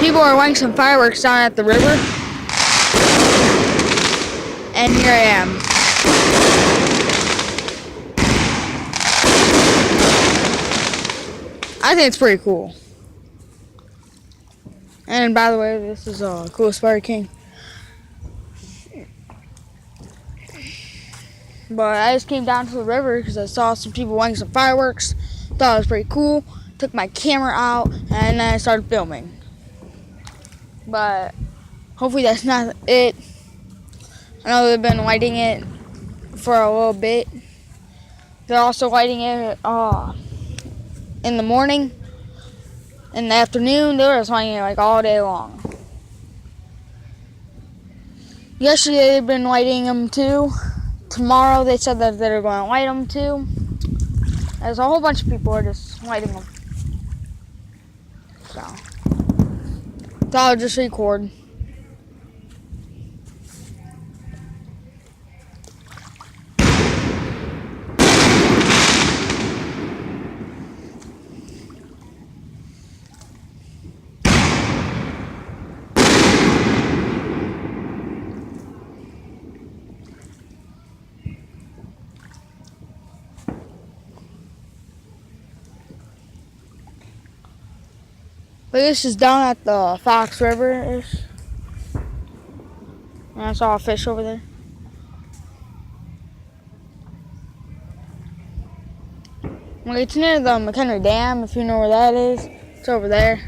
People are lighting some fireworks down at the river. And here I am. I think it's pretty cool. And by the way, this is Cool Spider King. But I just came down to the river because I saw some people lighting some fireworks. Thought it was pretty cool. Took my camera out and then I started filming. But hopefully that's not it. I know they've been lighting it for a little bit. They're also lighting it in the morning. In the afternoon, they were just lighting it like all day long. Yesterday they've been lighting them too. Tomorrow they said that they're going to light them too. There's a whole bunch of people are just lighting them. So I'll just record. But this is down at the Fox River-ish. And I saw a fish over there. Well, it's near the McHenry Dam, if you know where that is. It's over there.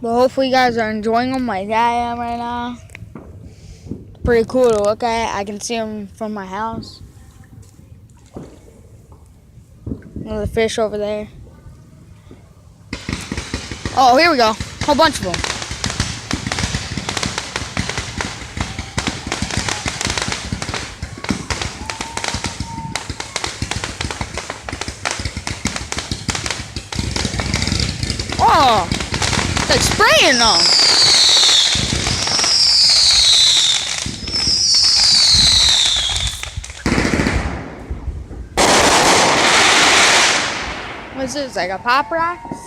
But hopefully you guys are enjoying them like I am right now. Pretty cool to look at. I can see them from my house. Another fish over there. Oh, here we go. A whole bunch of them. Oh! Like spraying them. What's this, like a pop rocks?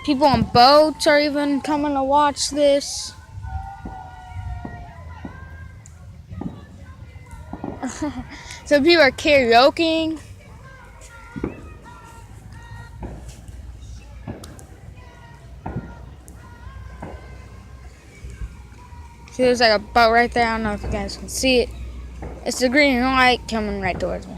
People on boats are even coming to watch this. Some people are karaokeing. See, there's like a boat right there. I don't know if you guys can see it. It's the green light coming right towards me.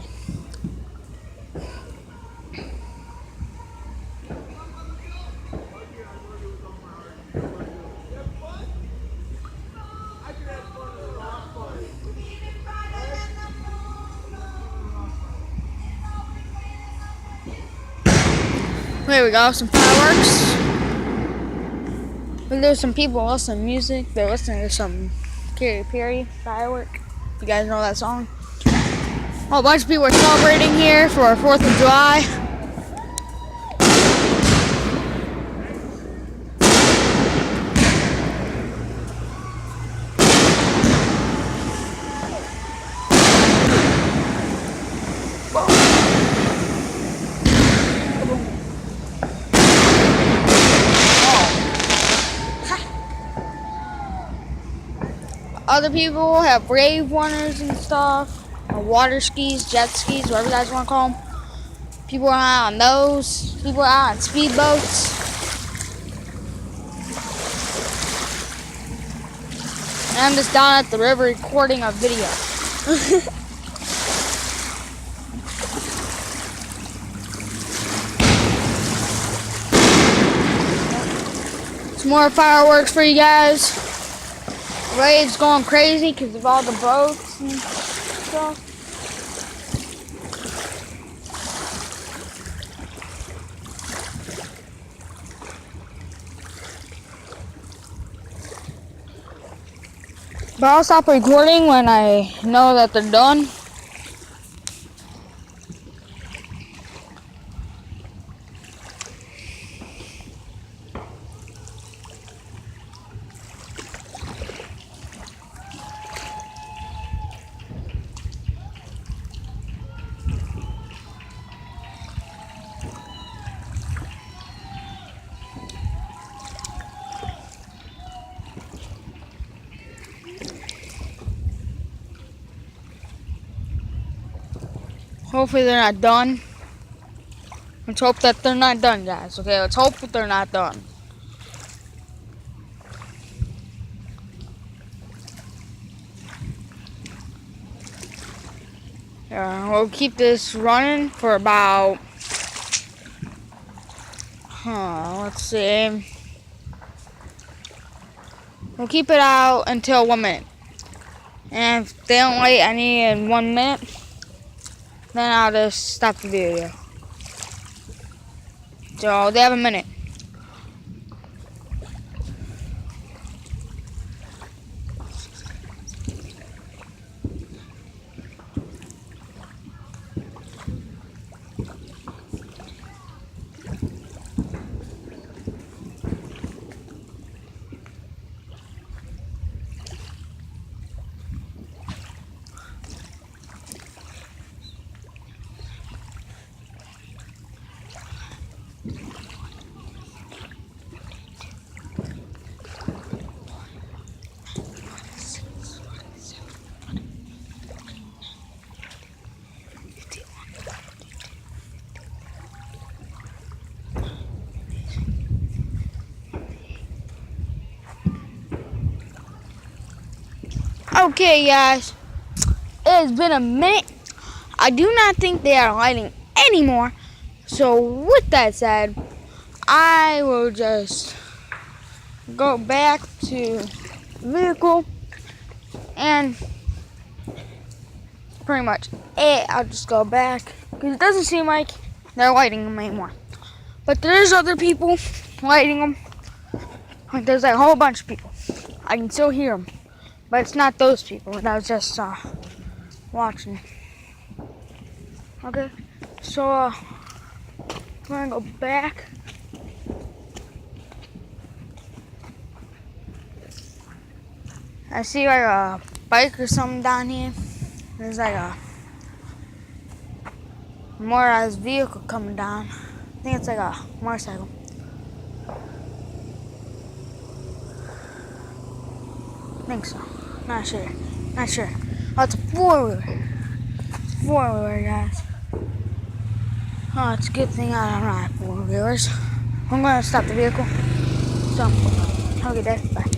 There we go, some fireworks. But there's some people listening to music. They're listening to some Katy Perry firework. You guys know that song? A bunch of people are celebrating here for our 4th of July. Other people have wave runners and stuff, or water skis, jet skis, whatever you guys want to call them. People are out on those. People are out on speedboats. And I'm just down at the river recording a video. Some more fireworks for you guys. Waves going crazy because of all the boats and stuff. But I'll stop recording when I know that they're done. Hopefully they're not done. Let's hope that they're not done, guys. Okay, let's hope that they're not done. We'll keep this running for about, let's see. We'll keep it out until 1 minute. And if they don't wait any in 1 minute, then I'll just stop the video. So they have a minute. Okay, guys, it has been a minute. I do not think they are lighting anymore. So with that said, I will just go back to the vehicle and pretty much I'll just go back because it doesn't seem like they're lighting them anymore. But there's other people lighting them. Like there's like a whole bunch of people. I can still hear them. But it's not those people that I was just watching. Okay, so I'm gonna go back. I see like a bike or something down here. There's like a motorized vehicle coming down. I think it's like a motorcycle. I think so. Not sure. Not sure. Oh, it's a four-wheeler. Four-wheeler, guys. Oh, it's a good thing I don't ride four-wheelers. I'm gonna stop the vehicle. So, have a good day. Bye.